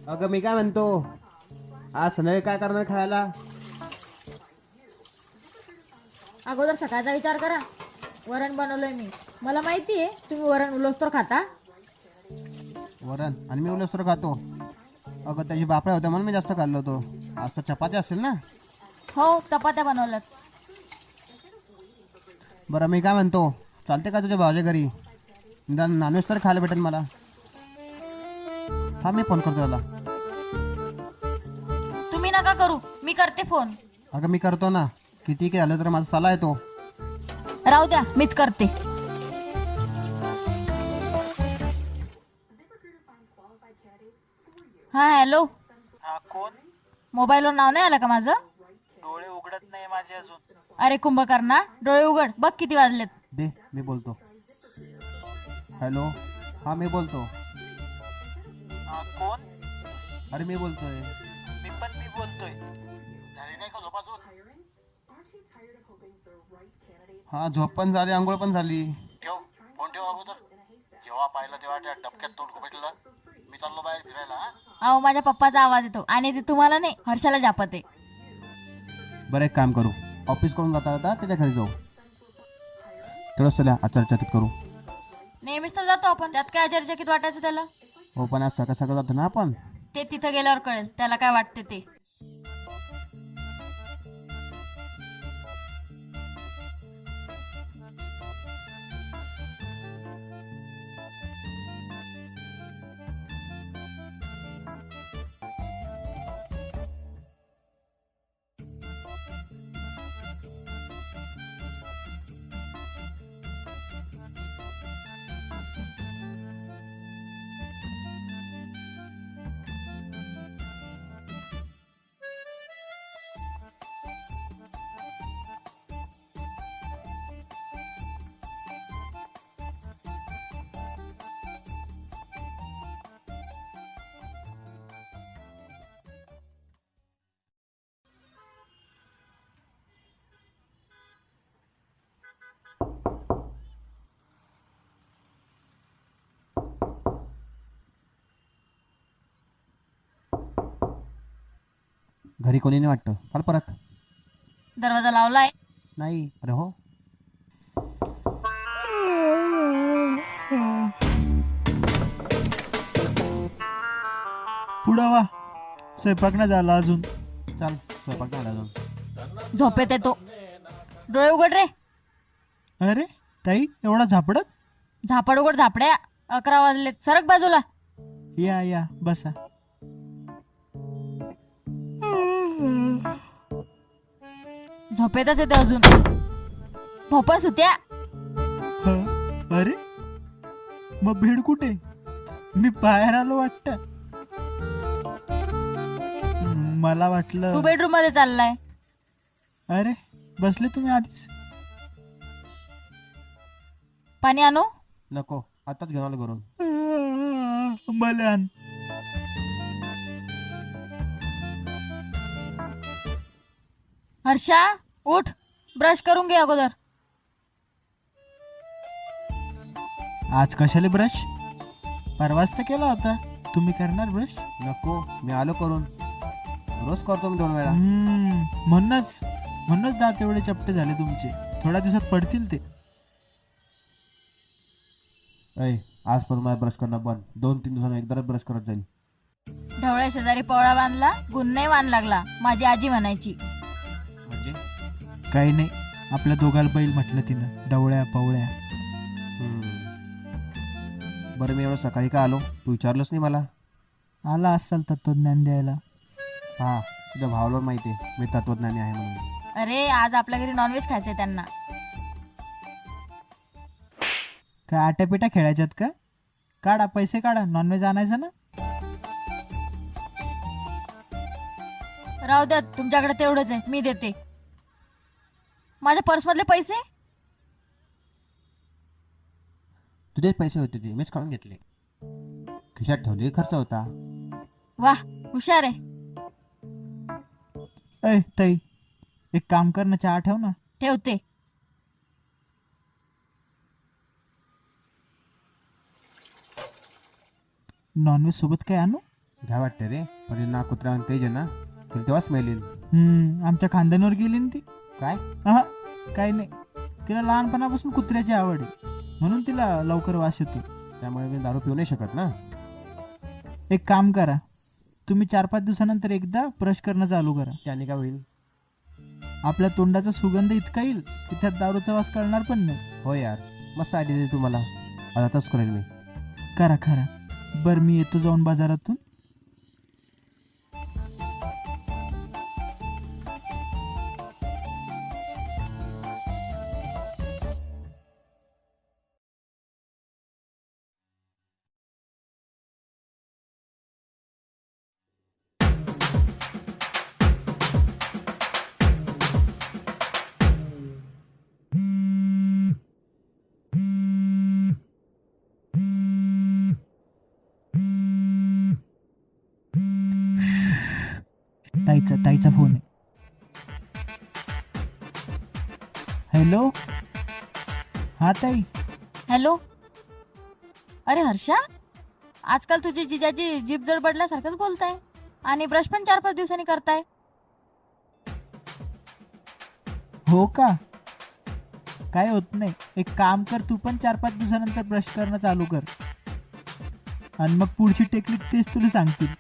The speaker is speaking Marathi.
अगं मी काय म्हणतो, आज संध्याकाळी काय करणार खायला? अगोदर सकाळचा विचार करा. वरण बनवलंय मी. मला माहिती आहे तुम्ही वरण उलसतोर खाता. वरण आणि मी उलसर खातो. अगं त्याची बापड्या होत्या म्हणून मी जास्त खाल्लो होतो. आज तर चपाती असेल ना? हो, चपात्या बनवल्यात. बरं मी काय म्हणतो, चालते का तुझ्या भावाच्या घरी? निदान नॉनव्हेज तर खायला भेटेल मला. थांब मी फोन करतो त्याला. तुम्ही नका करू, मी करते फोन. अगं मी करतो ना. किती काय झालं तर माझा सल्ला आहे तो. राहू द्या, मीच करते. हा हॅलो. हा कोण? मोबाईलवर नाव नाही आलं का माझं? डोळे उघडत नाही माझे अजून. अरे कुंभकर्णा, डोळे उघड, बघ किती वाजलेत. दे मी बोलतो. हॅलो, हां मी बोलतो. हा कोण? अरे मी बोलतोय. मी बोलतोय. झाली नाही का झोप अजून? हां झोप पण झाली, आंघोळ पण झाली. ठेव फोन ठेव अगोदर. जेव्हा पाहिलं तेव्हा त्या डबक्यात तोंड भेटलं. मी चाललो बाहेर फिरायला. हा अहो माझ्या पप्पाचा आवाज येतो आणि ते तुम्हाला नाही, हर्षाला जापते. बरं एक काम करू, ऑफिस करून जाता जाता त्याच्या घरी जाऊ. तेवढंच त्याला आचारचकित करू. नेहमीच तर जातो आपण, त्यात काय आश्चर्यचकित वाटायचं त्याला? हो पण आज सकाळ सकाळ जातो ना आपण. ते तिथं गेल्यावर कळेल त्याला काय वाटते ते. घरी कोणी नाही वाटतं. फार परत दरवाजा लावलाय. नाही. अरे हो, पुढं वा. स्वयंपाक नाही झाला अजून. चाल स्वयंपाक झाला अजून. झोपेत येतो. डोळे उघड रे. अरे ताई, एवढा झापडत? झापड उघड झापड्या. 11 वाजलेत, सरक बाजूला. या बसा. झोपेतच येते अजून. भोपा सुत्या. अरे मग भेड कुठे? मी बाहेर आलो वाटतं. मला तू वाटलं. बेडरूम मध्ये चाललाय. अरे बसले तुम्ही आधीच. पाणी आणू? नको, आताच घेऊन आलो घरून. मला आण. हर्षा उठ, ब्रश करून घे अगोदर. आज कशाला ब्रश? परवाच तर केला होता. तुम्ही करणार ब्रश? नको, मी आलो करून. रोज करतो मी 2 वेळा. म्हणूनच दात एवढे चपटे झाले तुमचे. थोड्या दिवसात पडतील ते. ऐ आजपासून मला ब्रश करणं बंद. 2-3 दिवसांनी एकदा ब्रश करत जाईल. ढवळ्या शेजारी पवळा बांधला, गुण नाही वाण लागला, माझी आजी म्हणायची. म्हणजे काही नाही, आपल्या दोघाला बैल म्हटलं तिनं. डवळ्या पवळ्या. बरं मी एवढं सकाळी का आलो? तू विचारलंच नाही मला. आला असाल तत्वज्ञान द्यायला. हा तुझ्या भावाला माहिती आहे मी तत्वज्ञानी आहे म्हणून. अरे आज आपल्या घरी नॉनव्हेज खायचंय त्यांना. काय आट्यापिटा खेळायच्यात का? काढा पैसे काढा, नॉनव्हेज आणायचं ना. राहू द्या, तुमच्याकडे तेवढंच आहे, मी देते. माझ्या पर्समधले पैसे? तुझे पैसे होते ते मीच काढून घेतले. खिशात ठेवले, खर्च होता. वाह, हुशार आहे. ताई, एक काम कर ना, चहा ठेव ना. ठेवते. नॉनव्हेज सोबत काय आणू? घ्या वाटतं रे, पण ना कुत्रा आणि तेज आहे ना, तिला तेव्हाच स्मेल येईल. आमच्या खानदानावर गेली ना ती. काय? हा, काही नाही, तिला लहानपणापासून कुत्र्याची आवड आहे, म्हणून तिला लवकर वास येतो. त्यामुळे मी दारू पिऊ नाही शकत ना. एक काम करा, तुम्ही 4-5 दिवसानंतर एकदा ब्रश करणं चालू करा. त्याने काय होईल? आपल्या तोंडाचा सुगंध इतका येईल की त्यात दारूचा वास कळणार पण नाही. हो यार, मस्त आयडिया दिली तुम्हाला. आता तसं करेल मी. करा खरा. बरं, मी येतो जाऊन बाजारातून. ताईचा फोन आहे. हॅलो, हा ताई. हॅलो. अरे हर्षा, आजकाल तुझी जिजाजी जीभ जड पडल्यासारखंच बोलताय आणि ब्रश पण 4-5 दिवसांनी करताय. हो का? काय होत नाही, एक काम कर, तू पण 4-5 दिवसानंतर ब्रश करणं चालू कर आणि मग पुढची टेक्निक तेच तुला सांगतील.